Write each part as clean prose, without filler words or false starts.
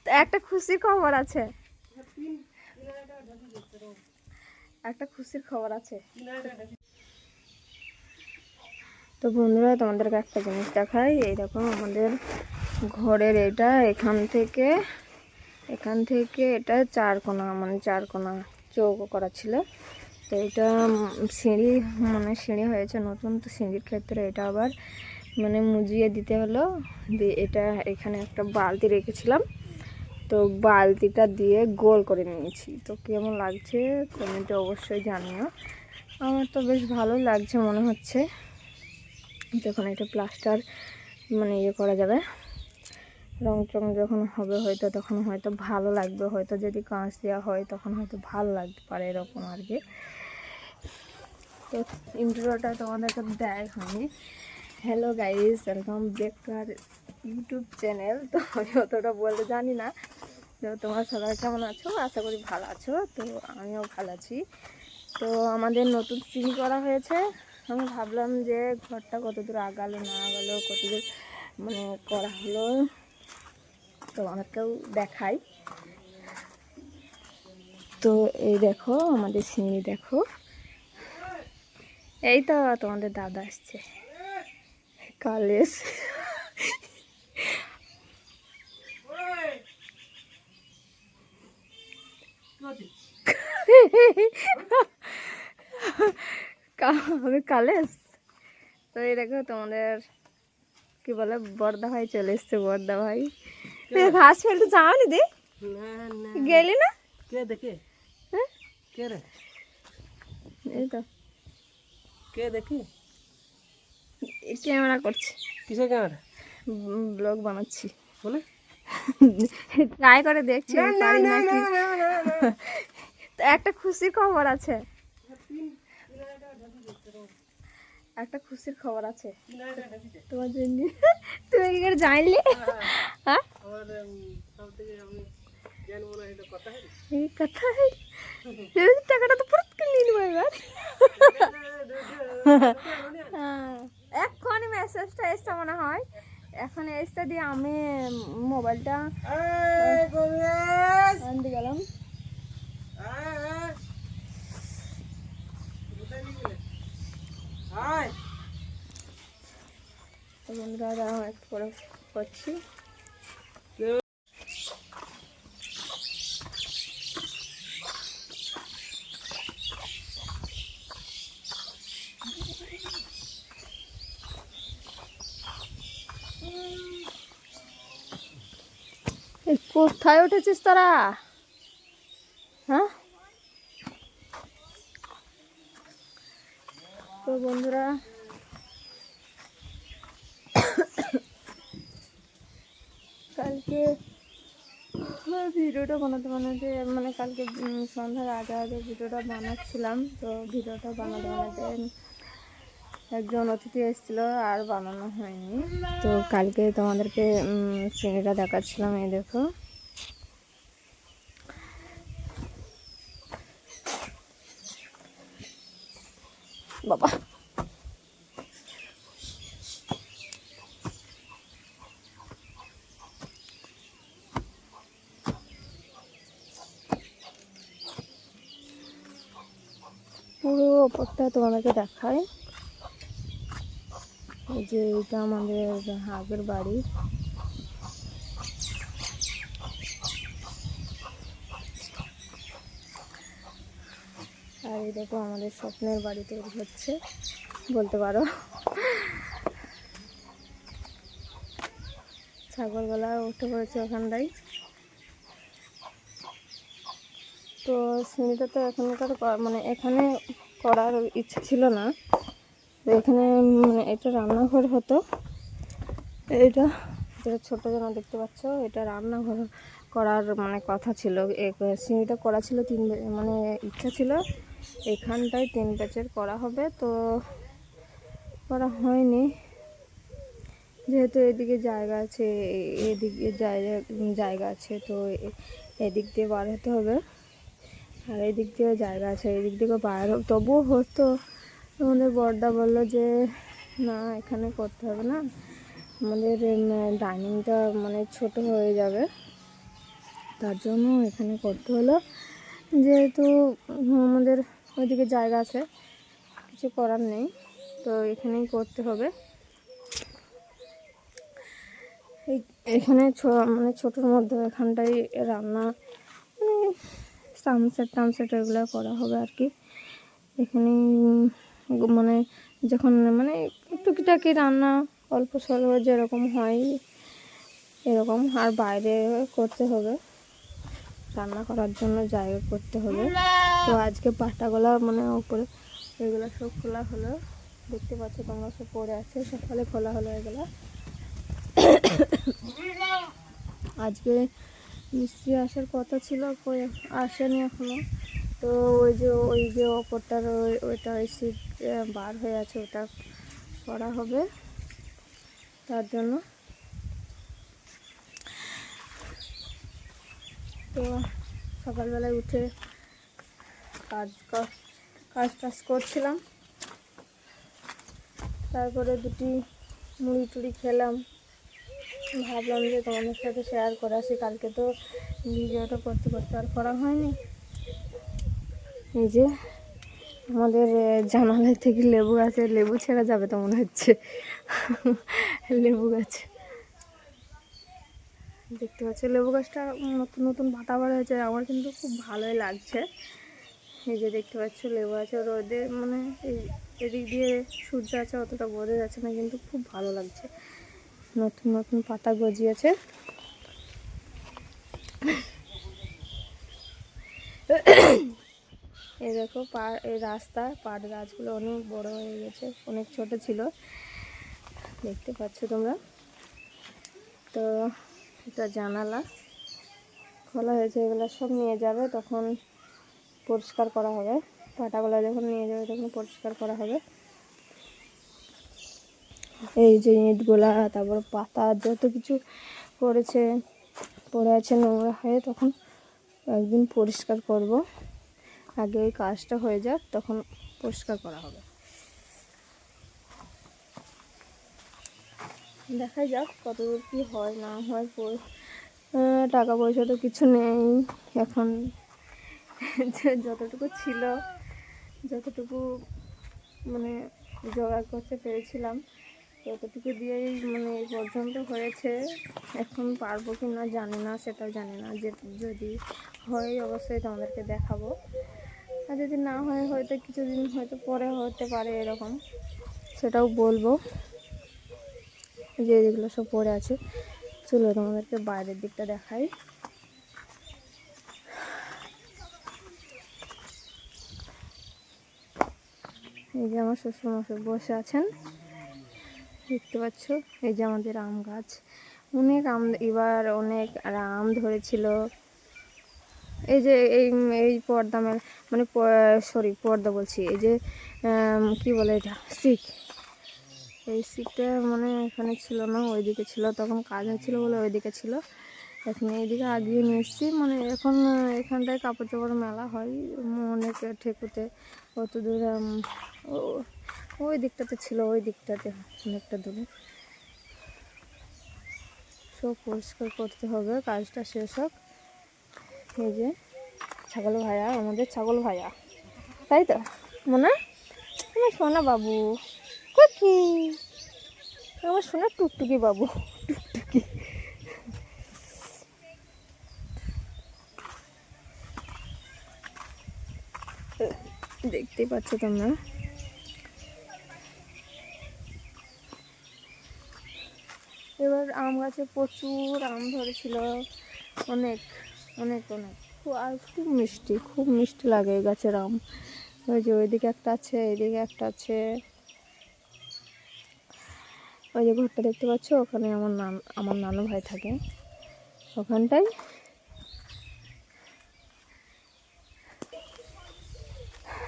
তো একটা খুশির খবর আছে, একটা খুশির খবর আছে। তো বন্ধুরা তোমাদেরকে একটা জিনিস দেখাই, এই দেখো আমাদের ঘরের এটা এখান থেকে এটা 4 কোণা, মানে 4 কোণা চৌকো করা ছিল। তো এটা সিঁড়ি, মানে সিঁড়ি হয়েছে নতুন, তো সিঁড়ির ক্ষেত্রে এটা আবার মানে মুজিয়ে দিতে হলো। দিয়ে এটা এখানে একটা বালতি রেখেছিলাম, তো বালতিটা দিয়ে গোল করে নিয়েছি। তো কেমন লাগছে কমেন্টে অবশ্যই জানিও। আমার তো বেশ ভালো লাগছে মনে হচ্ছে। যখন এটা প্লাস্টার মানে ইয়ে করা যাবে, রং চং যখন হবে হয়তো তখন হয়তো ভালো লাগবে, হয়তো যদি কাঁচ দেওয়া হয় তখন হয়তো ভালো লাগতে পারে, এরকম আর কি। তো ইন্ট্রোটা তোমাদেরকে দেয় হয়নি। Hello guys, welcome back to our YouTube channel. তো আমি অতটা বলতে জানি না। তো তোমরা সবাই কেমন আছো? আশা করি ভালো আছো। তো আমিও ভালো আছি। তো আমাদের নতুন সিঁড়ি করা হয়েছে। আমি ভাবলাম যে ঘরটা কতদূর আগালো না আগালো, কতদূর মানে করা হলো তোমাদেরকেও দেখাই। তো এই দেখো আমাদের সিঁড়ি, দেখো এই তো তোমাদের দাদা আসছে, কাল এসে আমি কালেস। তো এই দেখো তোমাদের কি বলে বড়দা ভাই চলে এসছে, বড়দা ভাই। ঘাস ফেলতে যাওনি দে, গেলি না? কে দেখে? হ্যাঁ কে রে? এই তো কে দেখি? ক্যামেরা করছি। কিসের ক্যামেরা? ব্লগ বানাচ্ছি বলে ট্রাই করে দেখছি পারি নাকি। তো একটা খুশির খবর আছে, একটা খুশির খবর আছে তোমার জন্য। তুমি কি করে জানলে? হ্যাঁ এই কথা, টাকাটা তো পুরো নিয়ে নেবো এবার। এখন মেসেজটা এসছে মনে হয়, এখন এসে দিয়ে আমি মোবাইলটা আনতে গেলাম। বন্ধুরা একটু করে করছি। কোথায় উঠেছিস তোরা? হ্যাঁ তো বন্ধুরা কালকে ভিডিওটা বানাতে মানে কালকে সন্ধ্যার আগে আগে ভিডিওটা বানাচ্ছিলাম। তো ভিডিওটা বানাতে একজন অতিথি এসেছিলো, আর বানানো হয়নি। তো কালকে তোমাদেরকে সিঁড়িটা দেখাচ্ছিলাম, এই দেখো বাবা। পুরো ওপরটা তোমাদেরকে দেখায়। এই যে এটা আমাদের আগের বাড়ি। আর এই দেখো আমাদের স্বপ্নের বাড়ি তৈরি হচ্ছে বলতে পারো। ছাগলগুলা উঠে পড়েছে ওখানটাই। তো সিঁড়িটা তো এখানকার মানে এখানে করার ইচ্ছে ছিল না। তো এখানে মানে এটা রান্নাঘর হতো, এটা যেটা ছোটো যেন দেখতে পাচ্ছ, এটা রান্নাঘর করার মানে কথা ছিল। সিঁড়িটা করা ছিল মানে ইচ্ছা ছিল এখানটায় 3 প্যাচের করা হবে, তো করা হয়নি। যেহেতু এদিকে জায়গা আছে, এদিকে জায়গা আছে, তো এদিক দিয়ে বার হতে হবে, আর এদিক দিয়েও জায়গা আছে, এদিক দিকে বার তবুও হতো। আমাদের বড়দা বললো যে না এখানে করতে হবে না, আমাদের ডাইনিংটা মানে ছোট হয়ে যাবে, তার জন্য এখানে করতে হলো। যেহেতু আমাদের ওইদিকে জায়গা আছে, কিছু করার নেই, তো এখানেই করতে হবে। এখানে মানে ছোটোর মধ্যে এখানটাই রান্না, মানে সানসেট এগুলো করা হবে আর কি। এখানে মানে যখন মানে টুকিটাকি রান্না অল্প স্বল্প যেরকম হয় এরকম, আর বাইরে করতে হবে, রান্না করার জন্য জায়গা করতে হবে। তো আজকে পাটাগুলা মানে উপরে এগুলো সব খোলা হলো, দেখতে পাচ্ছ তোমরা, সব পড়ে আছে, সকালে খোলা হলো এগুলো। আজকে মিস্ত্রি আসার কথা ছিল, কই আসেনি এখনো। তো ওই যে ওপরটার ওইটা ওই সিট বার হয়ে আছে, ওটা করা হবে, তার জন্য। তো সকালবেলায় উঠে কাজ টাজ করছিলাম, তারপরে দুটি মুড়ি টুড়ি খেলাম। ভাবলাম যে তোমাদের সাথে শেয়ার করে আসি, কালকে তো ভিডিওটা করতে আর করা হয়নি। এই যে আমাদের জানালা থেকে লেবু গাছে লেবু ছেঁড়া যাবে তো মনে হচ্ছে। লেবু গাছ দেখতে পাচ্ছি, লেবু গাছটা নতুন নতুন পাতা বার হয়েছে, আমার কিন্তু খুব ভালোই লাগছে। এই যে দেখতে পাচ্ছ লেবু আছে, রোদে মানে এদিক দিয়ে সূর্য আছে, অতটা বোঝা যাচ্ছে না, কিন্তু খুব ভালো লাগছে, নতুন নতুন পাতা গজিয়েছে। এই দেখো এই রাস্তা পাট গাছগুলো অনেক বড় হয়ে গেছে, অনেক ছোট ছিল, দেখতে পাচ্ছ তোমরা। তো এটা জানালা খোলা হয়েছে, এগুলো সব নিয়ে যাবে, তখন পরিষ্কার করা হবে। পাটাগুলো যখন নিয়ে যাবে তখন পরিষ্কার করা হবে। এই যে ইঁটগুলা, তারপর পাতা যত কিছু পড়ে আছে নোংরা হয়ে, তখন একদিন পরিষ্কার করব। আগে ওই কাজটা হয়ে যাক, তখন পরিষ্কার করা হবে। দেখা যাক কতদূর কী হয় না হয়। টাকা পয়সা তো কিছু নেই এখন, যতটুকু ছিল, যতটুকু মানে জোগাড় করতে পেরেছিলাম, ততটুকু দিয়েই মানে এই পর্যন্ত হয়েছে। এখন পারবো কি না জানি না, সেটাও জানি না। যে যদি হয় অবশ্যই তোমাদেরকে দেখাবো, আর যদি না হয় হয়তো কিছুদিন হয়তো পরে হতে পারে এরকম, সেটাও বলবো। যে যেগুলো সব পড়ে আছে, চলো তোমাদেরকে বাইরের দিকটা দেখাই। এই যে আমার শ্বশুরমশাই বসে আছেন, দেখতে পাচ্ছ। এই যে আমাদের আম গাছ, অনেক আম, এবার অনেক আম ধরেছিল। এই যে এই পর্দা মানে সরি পর্দা বলছি, এই যে কি বলে এটা, শিক, এই শিকটা মানে এখানে ছিল না, ওইদিকে ছিল, তখন কাজ হচ্ছিল বলে ওইদিকে ছিল। এখন এইদিকে আগিয়ে নিয়ে এসেছি, মানে এখন এখানটায় কাপড় চোপড় মেলা হয় অনেক ঠেকুতে, অত দূর ওই দিকটাতে ছিল, ওই দিকটাতে অনেকটা দূরে। সব পরিষ্কার করতে হবে, কাজটা শেষ হোক। এই যে ছাগল ভাইয়া, আমাদের ছাগল ভাইয়া, তাই তো মনে, আমার সোনা বাবু কি, আমার সোনা টুকটুকি বাবু, টুকটুকি। দেখতেই পাচ্ছ তোমরা। এবার আম গাছে প্রচুর আম ধরেছিল, অনেক অনেক অনেক, আর খুব মিষ্টি লাগে এই গাছের আম। ওই যে ওইদিকে একটা আছে, এইদিকে একটা আছে, ওই যে ঘরটা দেখতে পাচ্ছ, ওখানে আমার নানু ভাই থাকে, ওখানটায়।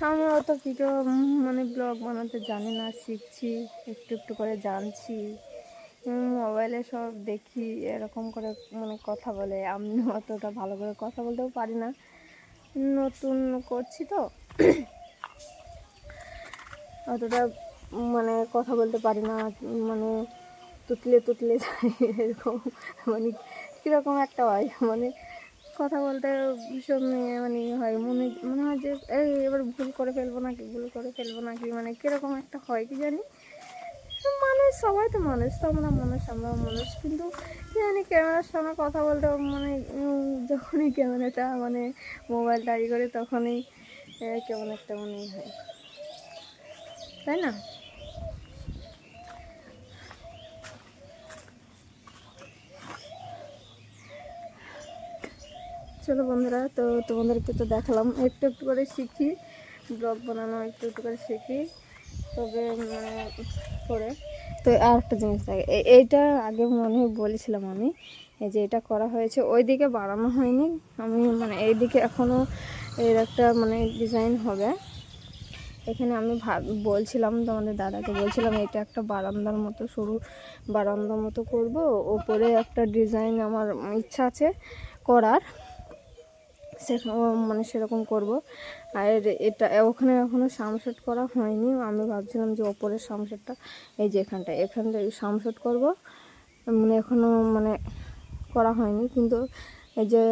আমি অত ভিডিও মানে ব্লগ বানাতে জানি না, শিখছি, একটু একটু করে জানছি। মোবাইলে সব দেখি এরকম করে মানে কথা বলে, আমি অতটা ভালো করে কথা বলতেও পারি না, নতুন করছি তো, অতটা মানে কথা বলতে পারি না, মানে তুতলে তুতলে যায় এরকম, মানে কীরকম একটা হয়, মানে কথা বলতে ভীষণ মানে হয়, মনে মনে হয় যে এই এবার ভুল করে ফেলবো নাকি, মানে কীরকম একটা হয় কি জানি। মানুষ, সবাই তো মানুষ, তোমরা মানুষ, আমরাও মানুষ, কিন্তু কি জানি ক্যামেরার সামনে কথা বলতে মানে যখনই ক্যামেরাটা মানে মোবাইলটা ই করে তখনই কেমন একটা মনে হয়, তাই না? চলো বন্ধুরা, তো তোমাদেরকে তো দেখালাম, একটু একটু করে শিখি ব্লগ বানানো, একটু একটু করে শিখি, তবে করে। তো আর একটা জিনিস থাকে, এইটা আগে মনে হয় বলেছিলাম আমি, এই যে এটা করা হয়েছে, ওইদিকে বাড়ানো হয়নি আমি, মানে এইদিকে এখনও এর একটা মানে ডিজাইন হবে। এখানে আমি বলছিলাম তোমাদের দাদাকে, বলছিলাম এটা একটা বারান্দার মতো, সরু বারান্দার মতো করব, ওপরে একটা ডিজাইন আমার ইচ্ছা আছে করার, মানে সেরকম করব। আর এটা ওখানে এখনও সামসেট করা হয়নি, আমি ভাবছিলাম যে ওপরের সামসেটটা এই যে এখানটায় সামসেট করব, মানে এখনও মানে করা হয়নি, কিন্তু এই যে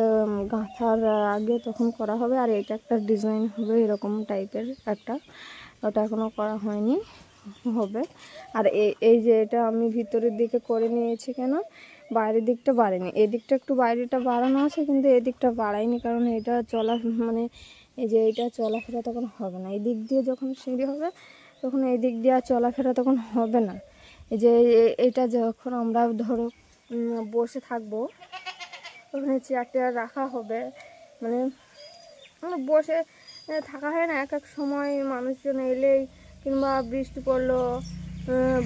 গাঁথার আগে তখন করা হবে। আর এটা একটা ডিজাইন হবে এরকম টাইপের একটা, ওটা এখনও করা হয়নি, হবে। আর এই যে এটা আমি ভিতরের দিকে করে নিয়েছি, কেন বাইরের দিকটা বাড়েনি, এই দিকটা একটু বাইরেটা বাড়ানো আছে, কিন্তু এই দিকটা বাড়াইনি, কারণ এটা মানে এই যে এটা চলাফেরা তখন হবে না, এই দিক দিয়ে যখন সিঁড়ি হবে তখন এই দিক দিয়ে আর চলাফেরা তখন হবে না। এই যে এটা যখন আমরা ধরো বসে থাকবো, ওখানে চেয়ার টেয়ার রাখা হবে, মানে বসে থাকা হয় না এক এক সময়, মানুষজন এলেই কিংবা বৃষ্টি পড়লো,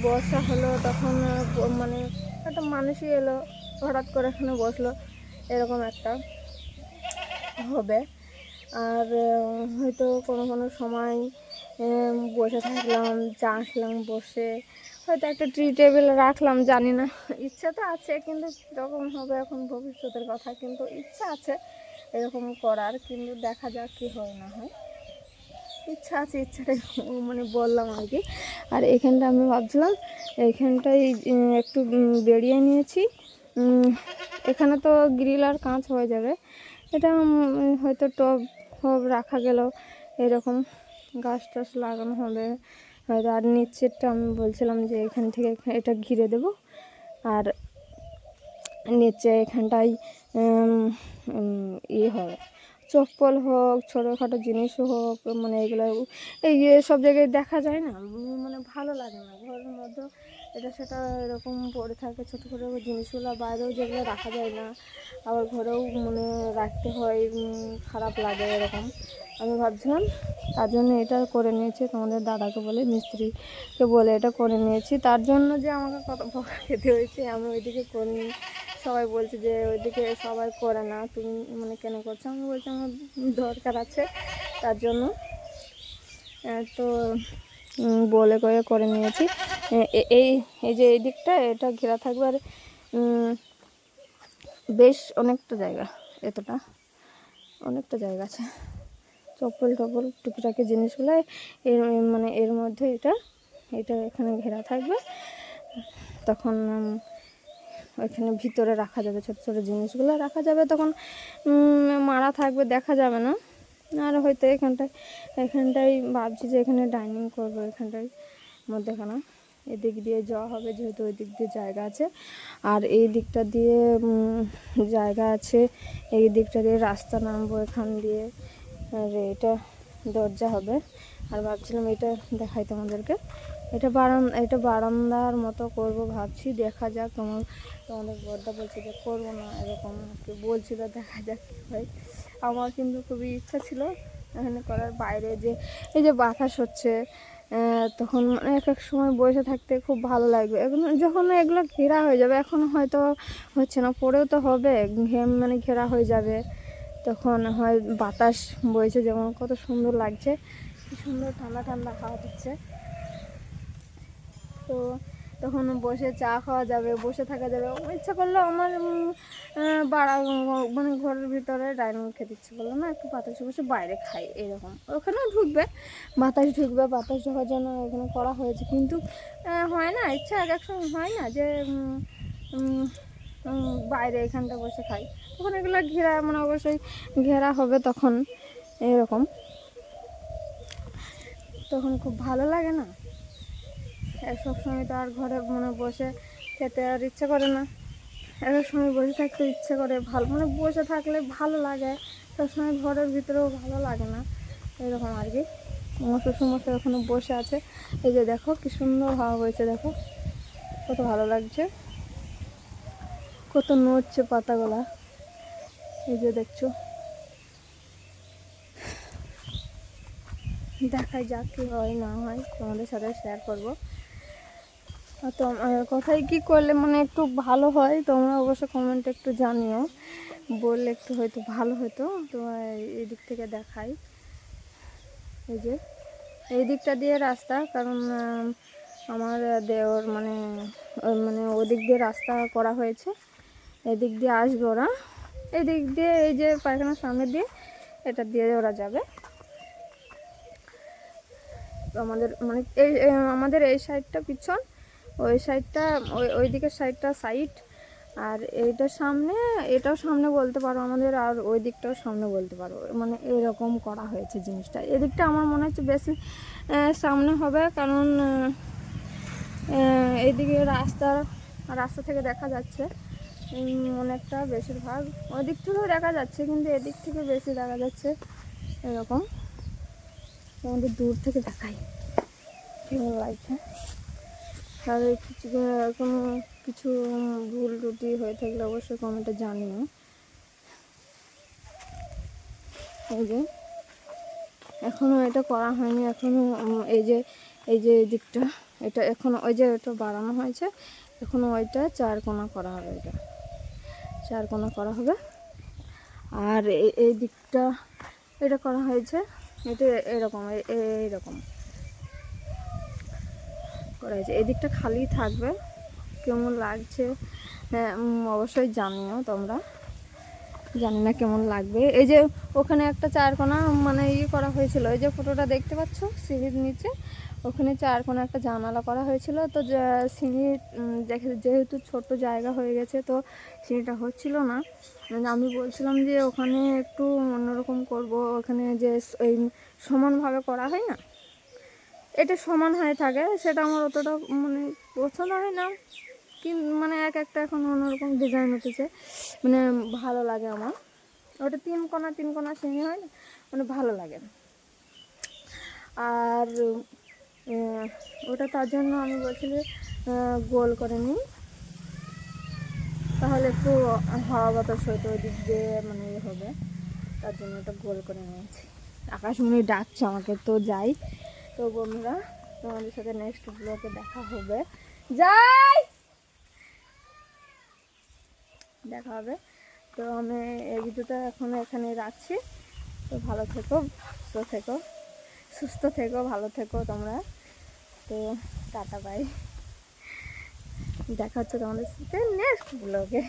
বর্ষা হলো, তখন মানে একটা মানুষই এলো হঠাৎ করে এখানে বসলো, এরকম একটা হবে। আর হয়তো কোনো কোনো সময় বসে থাকলাম, চা আসলাম, বসে হয়তো একটা ট্রি টেবিল রাখলাম, জানি না, ইচ্ছা তো আছে, কিন্তু কীরকম হবে এখন ভবিষ্যতের কথা, কিন্তু ইচ্ছা আছে এরকম করার, কিন্তু দেখা যাক কী হয় না হয়, ইচ্ছা আছে, ইচ্ছাটাই মানে বললাম আর কি। আর এখানটা আমি ভাবছিলাম এইখানটাই একটু বেরিয়ে নিয়েছি, এখানে তো গ্রিল আর কাঁচ হয়ে যাবে, এটা হয়তো টব রাখা গেল, এরকম গাছ টাছ লাগানো হবে হয়তো। আর নিচেরটা আমি বলছিলাম যে এখান থেকে এটা ঘিরে দেব, আর নিচে এখানটায় হবে চপ্পল হোক, ছোটোখাটো জিনিসও হোক, মানে এগুলো এই সব জায়গায় দেখা যায় না, মানে ভালো লাগে না, ঘরের মধ্যে এটা সেটা এরকম পড়ে থাকে, ছোটো ছোটো জিনিসগুলো বাইরেও যেগুলো রাখা যায় না, আবার ঘরেও মানে রাখতে হয়, খারাপ লাগে এরকম। আমি ভাবছিলাম তার জন্য এটা করে নিয়েছি, তোমাদের দাদাকে বলে, মিস্ত্রিকে বলে এটা করে নিয়েছি, তার জন্য যে আমাকে কত বকা খেতে হয়েছে, আমি ওইদিকে করিনি। সবাই বলছে যে ওইদিকে সবাই করে না, তুমি মানে কেন করছো, আমি বলছি আমার দরকার আছে তার জন্য, তো বলে করে নিয়েছি। এই এই যে এই দিকটা এটা ঘেরা থাকবে, আর বেশ অনেকটা জায়গা, এতটা অনেকটা জায়গা আছে, চপ্পল টপ্পল টুকিটাকি জিনিসগুলো এর মানে এর মধ্যে এটা এখানে ঘেরা থাকবে, তখন ওইখানে ভিতরে রাখা যাবে, ছোটো ছোটো জিনিসগুলো রাখা যাবে, তখন মারা থাকবে, দেখা যাবে না। আর হয়তো এখানটায় ভাবছি যে এখানে ডাইনিং করবো, এখানটায় মধ্যেখানে এদিক দিয়ে যাওয়া হবে, যেহেতু ওই দিক দিয়ে জায়গা আছে, আর এই দিকটা দিয়ে জায়গা আছে, এই দিকটা দিয়ে রাস্তা নামবো এখান দিয়ে, আর এটা দরজা হবে। আর ভাবছিলাম এটা দেখাই তোমাদেরকে, এটা বারান্দার মতো করব ভাবছি, দেখা যাক, তোমাদের বড়দা বলছে যে করবো না, এরকম কি বলছিল, দেখা যাক কী হয়। আমার কিন্তু খুবই ইচ্ছা ছিল এখানে করার, বাইরে যে এই যে বাতাস হচ্ছে, তখন মানে এক এক সময় বসে থাকতে খুব ভালো লাগবে, এখন যখন এগুলো ঘেরা হয়ে যাবে, এখন হয়তো হচ্ছে না, পরেও তো হবে, মানে ঘেরা হয়ে যাবে, তখন হয় বাতাস বইছে, যেমন কত সুন্দর লাগছে, কি সুন্দর ঠান্ডা ঠান্ডা হাওয়া দিচ্ছে। তো তখন বসে চা খাওয়া যাবে, বসে থাকা যাবে। ইচ্ছা করলো আমার বাড়া মানে ঘরের ভিতরে ডাইনিং খেতে ইচ্ছে করলো না, একটু বাতাসে বসে বাইরে খাই এরকম। ওখানেও ঢুকবে, বাতাস ঢুকবে, বাতাস ঢোকার জন্য এখানে করা হয়েছে। কিন্তু হয় না, ইচ্ছা এক এক সময় হয় না যে বাইরে এখানটা বসে খাই। তখন এগুলো ঘেরা মানে অবশ্যই ঘেরা হবে তখন এরকম, তখন খুব ভালো লাগে না। সব সময় তো আর ঘরে মানে বসে খেতে আর ইচ্ছে করে না, এক এক সময় বসে থাকতে ইচ্ছে করে, ভালো মানে বসে থাকলে ভালো লাগে, সবসময় ঘরের ভিতরেও ভালো লাগে না এরকম আর কি। আমার শ্বশুরমশাই ওখানে বসে আছে, এই যে দেখো কি সুন্দর হাওয়া হয়েছে, দেখো কত ভালো লাগছে, কত নড়ছে পাতাগুলা, এই যে দেখছো। দেখাই যাক কি হয় না হয়, তোমাদের সাথে শেয়ার করবো। তো কোথায় কী করলে মানে একটু ভালো হয় তোমরা অবশ্য কমেন্টে একটু জানিও, বললে একটু হয়তো ভালো হতো। তো এই দিক থেকে দেখাই, এই যে এই দিকটা দিয়ে রাস্তা, কারণ আমার দেওর মানে মানে ওদিক দিয়ে রাস্তা করা হয়েছে, এদিক দিয়ে আসবে ওরা, এদিক দিয়ে এই যে পায়খানার সামনে দিয়ে এটা দিয়ে ওরা যাবে। আমাদের মানে এই আমাদের এই সাইডটা পিছন, ওই সাইডটা ওই দিকের সাইডটা সাইড, আর এইটার সামনে, এটাও সামনে বলতে পারো আমাদের, আর ওই দিকটাও সামনে বলতে পারো, মানে এরকম করা হয়েছে জিনিসটা। এদিকটা আমার মনে হচ্ছে বেশি সামনে হবে, কারণ এইদিকে রাস্তা থেকে দেখা যাচ্ছে অনেকটা, বেশিরভাগ ওই দিক থেকেও দেখা যাচ্ছে, কিন্তু এদিক থেকে বেশি দেখা যাচ্ছে এরকম। আমাদের দূর থেকে দেখাই কেমন লাগছে। আর কোনো কিছু ভুল ত্রুটি হয়ে থাকলে অবশ্যই কমেন্টে জানিও। এই যে এখনও এটা করা হয়নি, এখনও এই যে এই দিকটা, এটা এখনও ওই যে এটা বাড়ানো হয়েছে, এখনও ওইটা 4 কোণা করা হবে, এটা 4 কোণা করা হবে। আর এই দিকটা এটা করা হয়েছে, এটা এরকম এইরকম করা হয়েছে। এই দিকটা খালি থাকবে, কেমন লাগছে অবশ্যই জানিও তোমরা, জানি না কেমন লাগবে। এই যে ওখানে একটা 4 কোণা মানে করা হয়েছিল, এই যে ফটোটা দেখতে পাচ্ছ সিঁড়ির নিচে, ওখানে 4 কোণা একটা জানালা করা হয়েছিল। তো সিঁড়ি যেহেতু ছোট জায়গা হয়ে গেছে, তো সিঁড়িটা হচ্ছিল না। আমি বলছিলাম যে ওখানে একটু অন্যরকম করব, ওখানে যে এই সমানভাবে করা হয় না, এটা সমান হয়ে থাকে, সেটা আমার অতটা মানে পছন্দ হয় না। মানে এক একটা এখন অন্যরকম ডিজাইন উঠেছে, মানে ভালো লাগে আমার। ওটা 3 কোণা সিঁড়ি হয় না, মানে ভালো লাগে। আর ওটা তার জন্য আমি বলছি যে গোল করে নিই, তাহলে একটু হাওয়া বাতাস হয়তো ওই দিক দিয়ে মানে হবে, তার জন্য ওটা গোল করে নিয়েছি। আকাশমণি ডাকছে আমাকে, তো যাই। তো বন্ধুরা, তোমাদের সাথে নেক্সট ব্লগে দেখা হবে, দেখা হবে। তো আমি এই ভিডিওটা এখন এখানে রাখছি। তো ভালো থেকো, সুস্থ থেকো, ভালো থেকো তোমরা। তো টাটা বাই, দেখা হচ্ছে তোমাদের সাথে নেক্সট ব্লগে।